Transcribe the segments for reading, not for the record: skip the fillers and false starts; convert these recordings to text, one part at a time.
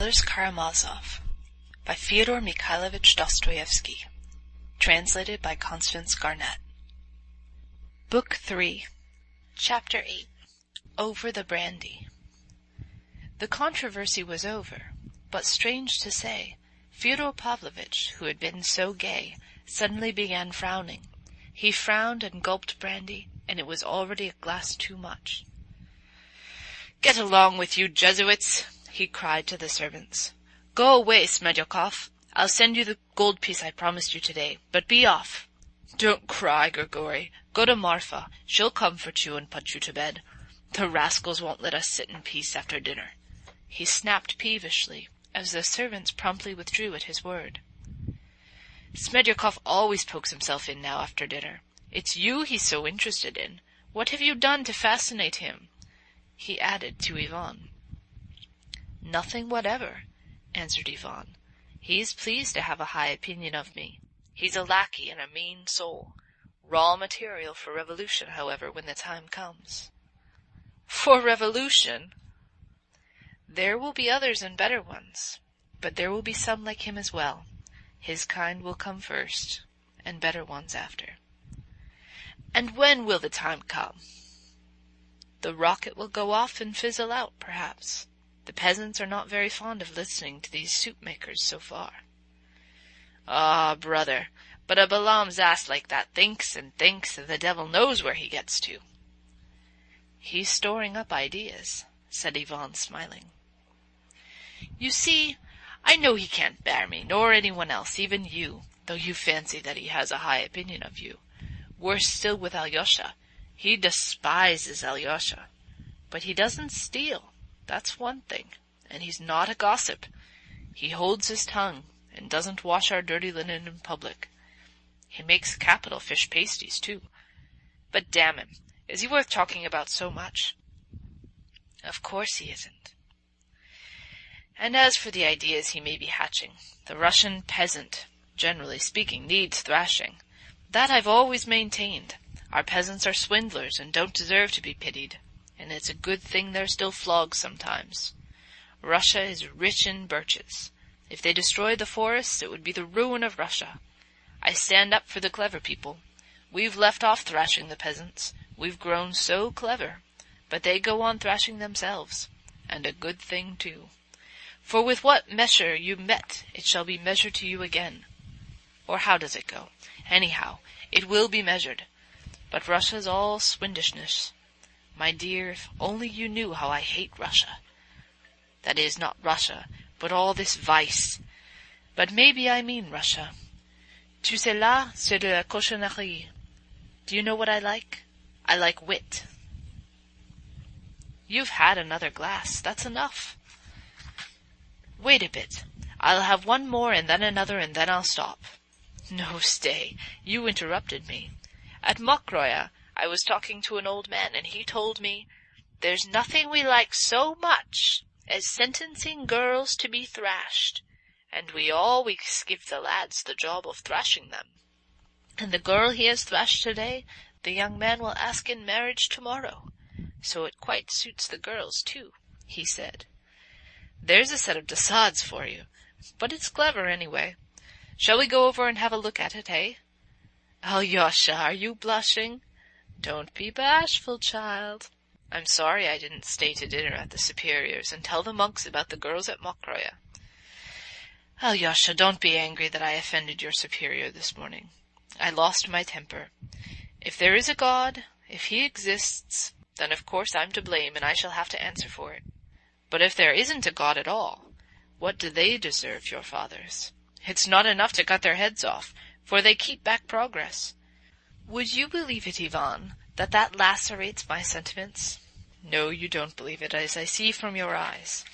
Brothers Karamazov by Fyodor Mikhailovich Dostoevsky. Translated by Constance Garnett. Book 3, Chapter 8. Over the Brandy. The controversy was over, but strange to say, Fyodor Pavlovitch, who had been so gay, suddenly began frowning. He frowned and gulped brandy, and it was already a glass too much. "Get along with you, Jesuits!" he cried to the servants. "Go away, Smedyakov. I'll send you the gold piece I promised you today, but be off. Don't cry, Grigory. Go to Marfa. She'll comfort you and put you to bed. The rascals won't let us sit in peace after dinner." He snapped peevishly, as the servants promptly withdrew at his word. "Smedyakov always pokes himself in now after dinner. It's you he's so interested in. What have you done to fascinate him?" he added to Ivan. "Nothing whatever," answered Ivan. "He's pleased to have a high opinion of me. He's a lackey and a mean soul. Raw material for revolution, however, when the time comes." "For revolution?" "There will be others and better ones, but there will be some like him as well. His kind will come first, and better ones after." "And when will the time come?" "The rocket will go off and fizzle out, perhaps. The peasants are not very fond of listening to these soup-makers so far." "Ah, brother, but a Balaam's ass like that thinks, and the devil knows where he gets to." "He's storing up ideas," said Ivan, smiling. "You see, I know he can't bear me, nor anyone else, even you, though you fancy that he has a high opinion of you. Worse still with Alyosha. He despises Alyosha. But he doesn't steal. That's one thing, and he's not a gossip. He holds his tongue, and doesn't wash our dirty linen in public. He makes capital fish pasties, too. But damn him, is he worth talking about so much?" "Of course he isn't." "And as for the ideas he may be hatching, the Russian peasant, generally speaking, needs thrashing. That I've always maintained. Our peasants are swindlers and don't deserve to be pitied, and it's a good thing they're still flogged sometimes. Russia is rich in birches. If they destroyed the forests, it would be the ruin of Russia. I stand up for the clever people. We've left off thrashing the peasants. We've grown so clever, but they go on thrashing themselves, and a good thing too. For with what measure you met, it shall be measured to you again. Or how does it go? Anyhow, it will be measured. But Russia's all swindishness. My dear, if only you knew how I hate Russia. That is, not Russia, but all this vice. But maybe I mean Russia. Tu sais là, c'est de la cochonnerie. Do you know what I like? I like wit." "You've had another glass. That's enough." "Wait a bit. I'll have one more and then another and then I'll stop." "No, stay. You interrupted me. At Mokroya I was talking to an old man, and he told me, 'There's nothing we like so much as sentencing girls to be thrashed, and we always give the lads the job of thrashing them. And the girl he has thrashed today, the young man will ask in marriage tomorrow. So it quite suits the girls, too,' he said. There's a set of deçades for you, but it's clever anyway. Shall we go over and have a look at it, eh? Alyosha, are you blushing? Don't be bashful, child. I'm sorry I didn't stay to dinner at the Superior's and tell the monks about the girls at Mokroya. Alyosha, don't be angry that I offended your superior this morning. I lost my temper. If there is a God, if he exists, then of course I'm to blame and I shall have to answer for it. But if there isn't a God at all, what do they deserve, your fathers? It's not enough to cut their heads off, for they keep back progress. Would you believe it, Ivan, that lacerates my sentiments? No, you don't believe it, as I see from your eyes.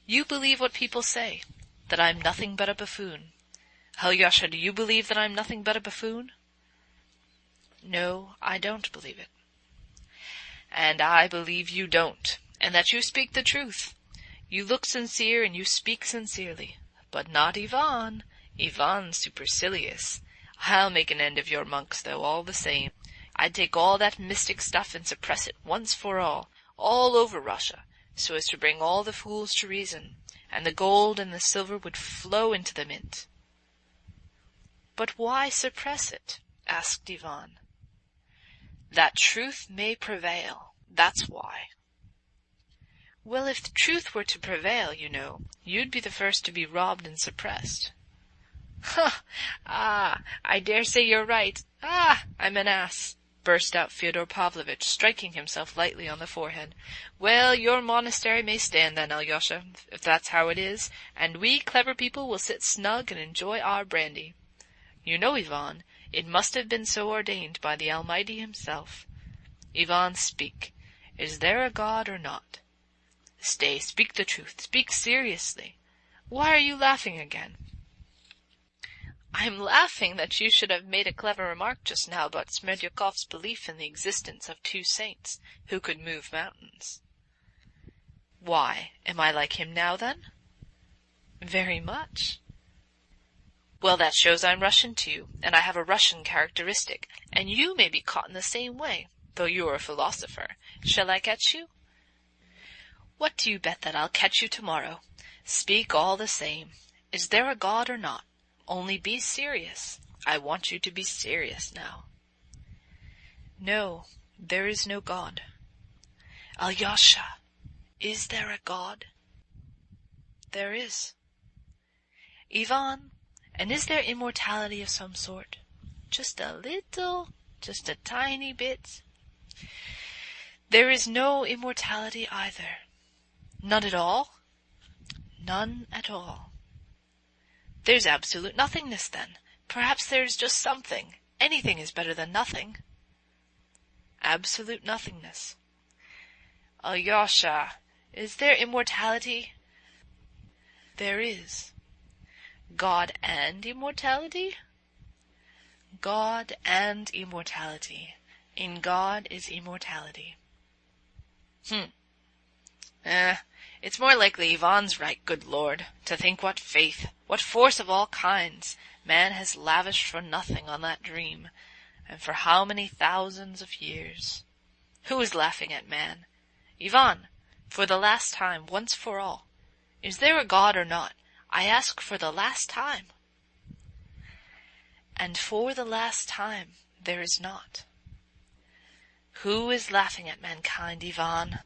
You believe what people say, that I'm nothing but a buffoon. Alyosha, do you believe that I'm nothing but a buffoon? No, I don't believe it. And I believe you don't, and that you speak the truth. You look sincere and you speak sincerely, but not Ivan. Ivan's supercilious. I'll make an end of your monks, though, all the same. I'd take all that mystic stuff and suppress it once for all over Russia, so as to bring all the fools to reason, and the gold and the silver would flow into the mint." "But why suppress it?" asked Ivan. "That truth may prevail, that's why." "Well, if the truth were to prevail, you know, you'd be the first to be robbed and suppressed." "Ha! Ah, I dare say you're right. Ah, I'm an ass," burst out Fyodor Pavlovitch, striking himself lightly on the forehead. "Well, your monastery may stand then, Alyosha, if that's how it is, and we clever people will sit snug and enjoy our brandy. You know, Ivan, it must have been so ordained by the Almighty himself. Ivan, speak. Is there a God or not? Stay, speak the truth. Speak seriously. Why are you laughing again?" "I'm laughing that you should have made a clever remark just now about Smerdyakov's belief in the existence of two saints who could move mountains." "Why, am I like him now, then?" "Very much." "Well, that shows I'm Russian too, and I have a Russian characteristic, and you may be caught in the same way, though you are a philosopher. Shall I catch you?" "What do you bet that I'll catch you tomorrow? Speak all the same. Is there a God or not? Only be serious. I want you to be serious now." "No, there is no God." "Alyosha, is there a God?" "There is." "Ivan, and is there immortality of some sort? Just a little, just a tiny bit?" "There is no immortality either." "None at all?" "None at all." "There's absolute nothingness, then. Perhaps there's just something. Anything is better than nothing." "Absolute nothingness." "Alyosha, is there immortality?" "There is." "God and immortality?" "God and immortality. In God is immortality." It's more likely Ivan's right, good Lord. To think what faith, what force of all kinds, man has lavished for nothing on that dream, and for how many thousands of years. Who is laughing at man? Ivan, for the last time, once for all, is there a God or not? I ask for the last time. And for the last time there is not. Who is laughing at mankind, Ivan?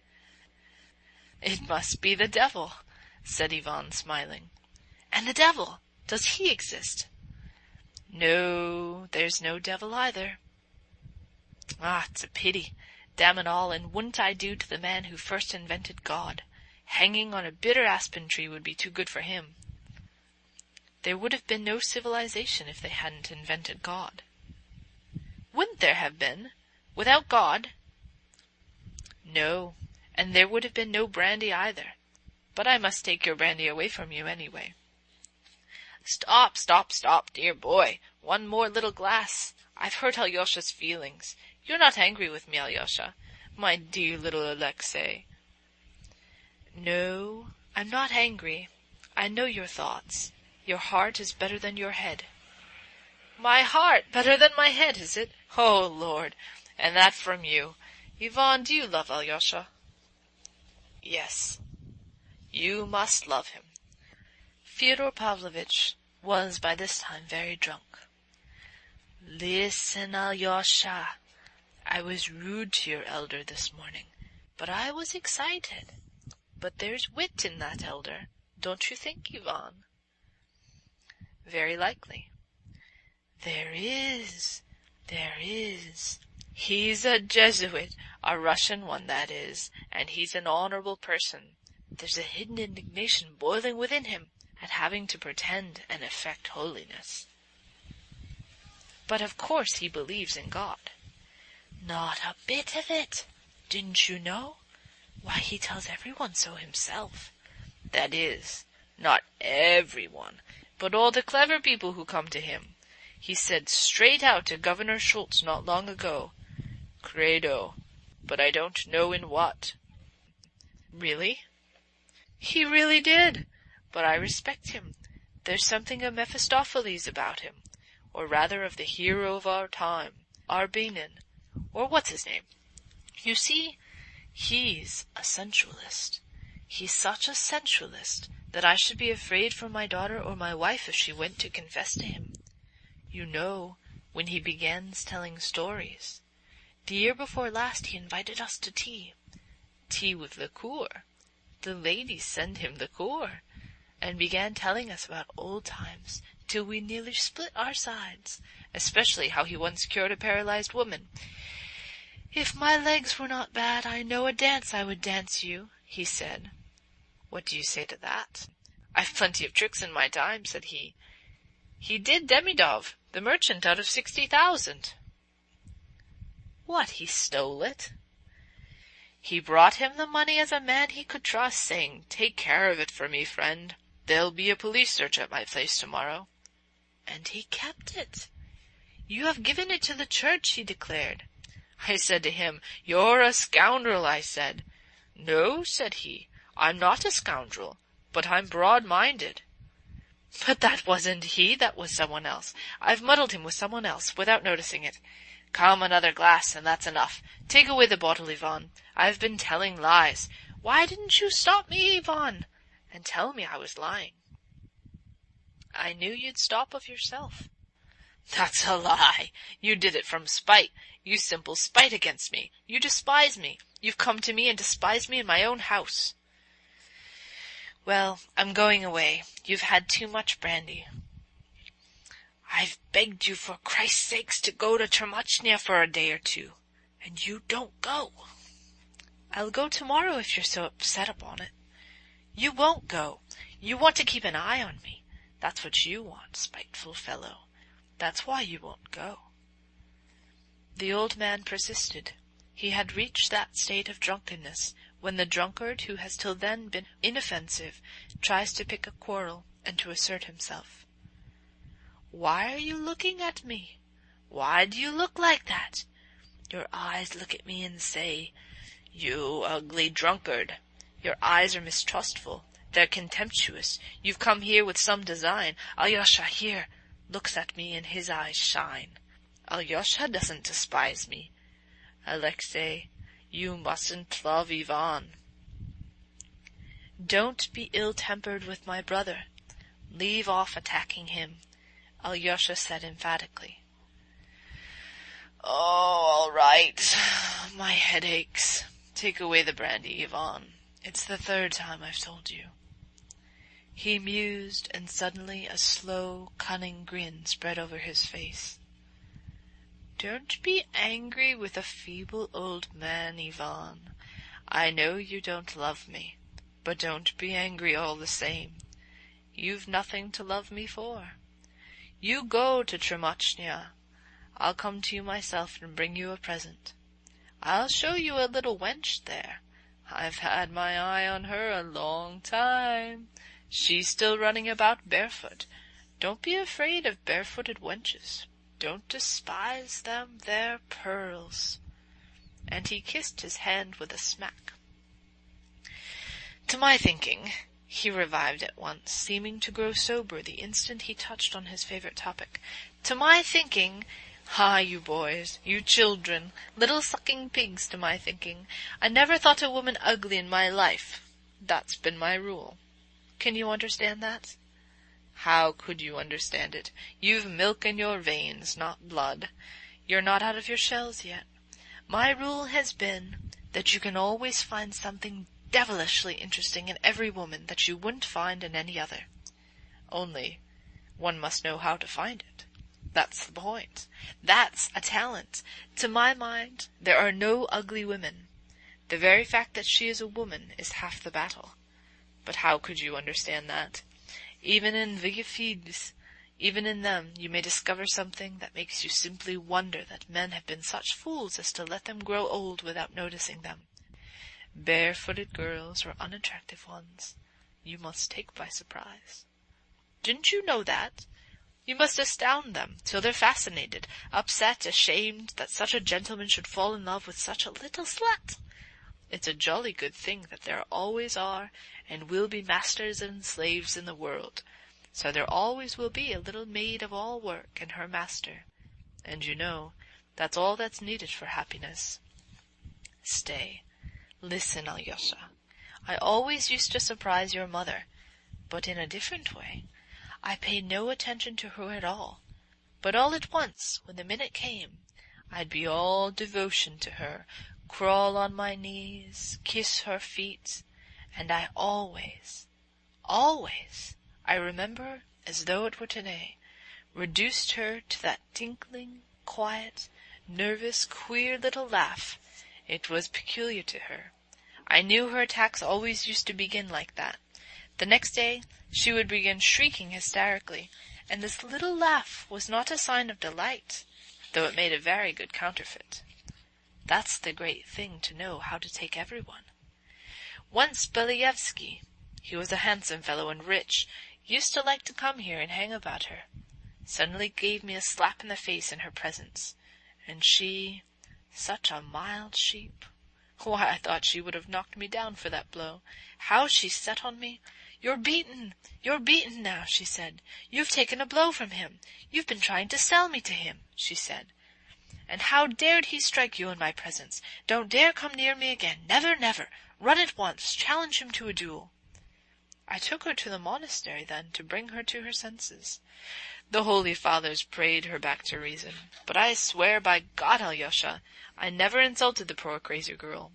"It must be the devil," said Ivan, smiling. "And the devil, does he exist?" "No, there's no devil either." "Ah, it's a pity. Damn it all, and wouldn't I do to the man who first invented God? Hanging on a bitter aspen tree would be too good for him." "There would have been no civilization if they hadn't invented God." "Wouldn't there have been? Without God?" "No, and there would have been no brandy either. But I must take your brandy away from you anyway." "Stop, stop, stop, dear boy. One more little glass. I've hurt Alyosha's feelings. You're not angry with me, Alyosha, my dear little Alexei." "No, I'm not angry. I know your thoughts. Your heart is better than your head." "My heart better than my head, is it? Oh, Lord! And that from you. Ivan, do you love Alyosha?" "Yes." "You must love him." Fyodor Pavlovitch was by this time very drunk. "Listen, Alyosha. I was rude to your elder this morning, but I was excited. But there's wit in that elder, don't you think, Ivan?" "Very likely." "There is. He's a Jesuit, a Russian one, that is, and he's an honorable person. There's a hidden indignation boiling within him at having to pretend and affect holiness." "But of course he believes in God." "Not a bit of it. Didn't you know? Why, he tells everyone so himself. That is, not everyone, but all the clever people who come to him. He said straight out to Governor Schultz not long ago, 'Credo, but I don't know in what.'" "Really?" "He really did. But I respect him. There's something of Mephistopheles about him, or rather of the hero of our time, Arbenin, or what's his name. You see, he's a sensualist. He's such a sensualist that I should be afraid for my daughter or my wife if she went to confess to him. You know, when he begins telling stories. The year before last he invited us to tea. Tea with liqueur. The ladies send him liqueur, and began telling us about old times, till we nearly split our sides, especially how he once cured a paralyzed woman. "If my legs were not bad, I know a dance I would dance you," he said. "What do you say to that?" "I've plenty of tricks in my time," said he. "He did Demidov, the merchant, out of 60,000. "What, he stole it?" "He brought him the money as a man he could trust, saying, 'Take care of it for me, friend. There'll be a police search at my place tomorrow.' And he kept it. 'You have given it to the church,' he declared. I said to him, 'You're a scoundrel,' I said. 'No,' said he, 'I'm not a scoundrel, but I'm broad-minded.' But that wasn't he, that was someone else. I've muddled him with someone else, without noticing it. Come, another glass, and that's enough. Take away the bottle, Ivan. I've been telling lies. Why didn't you stop me, Ivan, and tell me I was lying?" "I knew you'd stop of yourself." "That's a lie. You did it from spite. You simple spite against me. You despise me. You've come to me and despised me in my own house." "Well, I'm going away. You've had too much brandy." "I've begged you for Christ's sakes to go to Chermachnya for a day or two, and you don't go." "I'll go tomorrow if you're so upset upon it." "You won't go. You want to keep an eye on me. That's what you want, spiteful fellow. That's why you won't go." The old man persisted. He had reached that state of drunkenness when the drunkard who has till then been inoffensive tries to pick a quarrel and to assert himself. "Why are you looking at me? Why do you look like that? Your eyes look at me and say, 'You ugly drunkard.' Your eyes are mistrustful. They're contemptuous. You've come here with some design. Alyosha, here, looks at me and his eyes shine. Alyosha doesn't despise me. Alexei, you mustn't love Ivan." "Don't be ill-tempered with my brother. Leave off attacking him," Alyosha said emphatically. "Oh, all right. My head aches. Take away the brandy, Ivan. It's the third time I've told you." He mused, and suddenly a slow, cunning grin spread over his face. "Don't be angry with a feeble old man, Ivan. I know you don't love me, but don't be angry all the same. You've nothing to love me for. You go to Chermachnya. I'll come to you myself and bring you a present. I'll show you a little wench there. I've had my eye on her a long time. She's still running about barefoot. Don't be afraid of barefooted wenches. Don't despise them, they're pearls." And he kissed his hand with a smack. "To my thinking," he revived at once, seeming to grow sober the instant he touched on his favorite topic. "To my thinking, you boys, you children, little sucking pigs, to my thinking, I never thought a woman ugly in my life. That's been my rule. Can you understand that?" "How could you understand it? You've milk in your veins, not blood. You're not out of your shells yet. My rule has been that you can always find something devilishly interesting in every woman that you wouldn't find in any other. Only, one must know how to find it. That's the point. That's a talent. To my mind, there are no ugly women. The very fact that she is a woman is half the battle. But how could you understand that? Even in Vigifides, even in them, you may discover something that makes you simply wonder that men have been such fools as to let them grow old without noticing them. Barefooted girls or unattractive ones, you must take by surprise. Didn't you know that? You must astound them till they're fascinated, upset, ashamed that such a gentleman should fall in love with such a little slut. It's a jolly good thing that there always are and will be masters and slaves in the world, so there always will be a little maid of all work and her master, and you know, that's all that's needed for happiness. Stay, listen, Alyosha. I always used to surprise your mother, but in a different way. I paid no attention to her at all, but all at once, when the minute came, I'd be all devotion to her, crawl on my knees, kiss her feet, and I always, I remember as though it were today, reduced her to that tinkling, quiet, nervous, queer little laugh. It was peculiar to her. I knew her attacks always used to begin like that. The next day she would begin shrieking hysterically, and this little laugh was not a sign of delight, though it made a very good counterfeit. That's the great thing, to know how to take everyone. Once Belyevsky, he was a handsome fellow and rich, used to like to come here and hang about her. Suddenly gave me a slap in the face in her presence, and she, such a mild sheep, why, I thought she would have knocked me down for that blow. How she set on me! You're beaten now, she said. You've taken a blow from him. You've been trying to sell me to him, she said. And how dared he strike you in my presence? Don't dare come near me again. Never, never. Run at once. Challenge him to a duel. I took her to the monastery then to bring her to her senses. The holy fathers prayed her back to reason. But I swear by God, Alyosha, I never insulted the poor crazy girl.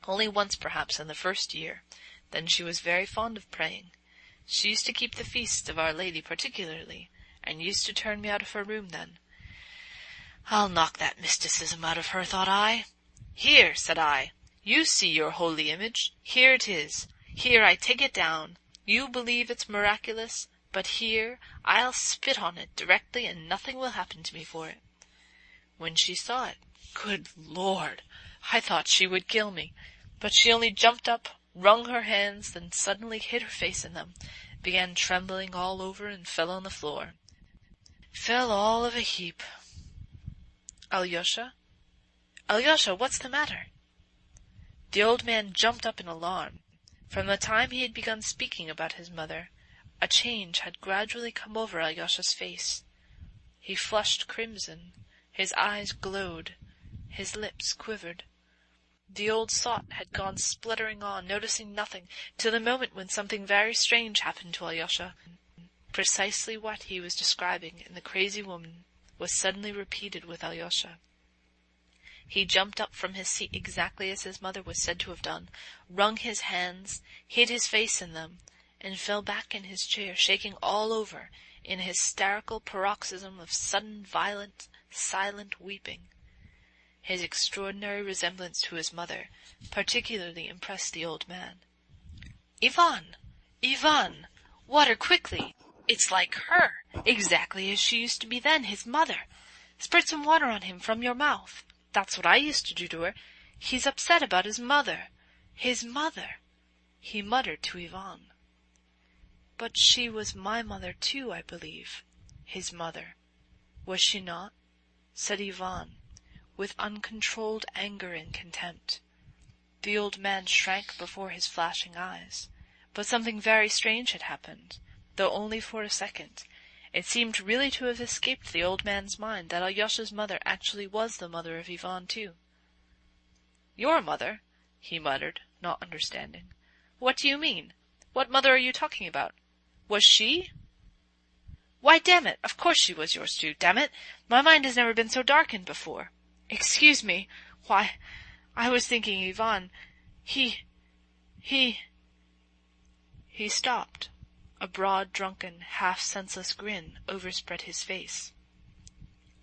Only once, perhaps, in the first year. Then she was very fond of praying. She used to keep the feasts of Our Lady particularly, and used to turn me out of her room then. I'll knock that mysticism out of her, thought I. Here, said I, you see your holy image. Here it is. Here I take it down. You believe it's miraculous, but here I'll spit on it directly, and nothing will happen to me for it. When she saw it, good Lord, I thought she would kill me, but she only jumped up, wrung her hands, then suddenly hid her face in them, began trembling all over, and fell on the floor. Fell all of a heap. Alyosha? Alyosha, what's the matter? The old man jumped up in alarm. From the time he had begun speaking about his mother, a change had gradually come over Alyosha's face. He flushed crimson, his eyes glowed, his lips quivered. The old sot had gone spluttering on, noticing nothing, till the moment when something very strange happened to Alyosha. Precisely what he was describing in the crazy woman was suddenly repeated with Alyosha. He jumped up from his seat exactly as his mother was said to have done, wrung his hands, hid his face in them, and fell back in his chair, shaking all over, in a hysterical paroxysm of sudden, violent, silent weeping. His extraordinary resemblance to his mother particularly impressed the old man. Ivan! Ivan! Water, quickly! It's like her, exactly as she used to be then, his mother. Spread some water on him from your mouth. That's what I used to do to her. He's upset about his mother. His mother, he muttered to Ivan. But she was my mother too, I believe. His mother. Was she not? Said Ivan, with uncontrolled anger and contempt. The old man shrank before his flashing eyes. But something very strange had happened, though only for a second. It seemed really to have escaped the old man's mind that Alyosha's mother actually was the mother of Ivan too. Your mother? He muttered, not understanding. What do you mean? What mother are you talking about? Was she? Why, damn it, of course she was yours too, damn it! My mind has never been so darkened before. Excuse me. Why, I was thinking Ivan, he stopped. A broad, drunken, half-senseless grin overspread his face.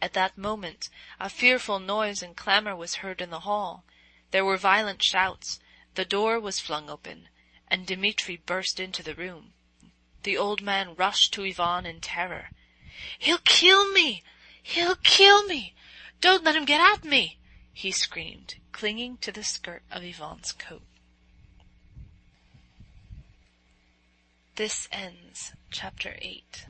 At that moment a fearful noise and clamour was heard in the hall. There were violent shouts. The door was flung open, and Dmitri burst into the room. The old man rushed to Ivan in terror. "He'll kill me! He'll kill me! Don't let him get at me!" he screamed, clinging to the skirt of Ivan's coat. This ends Chapter 8.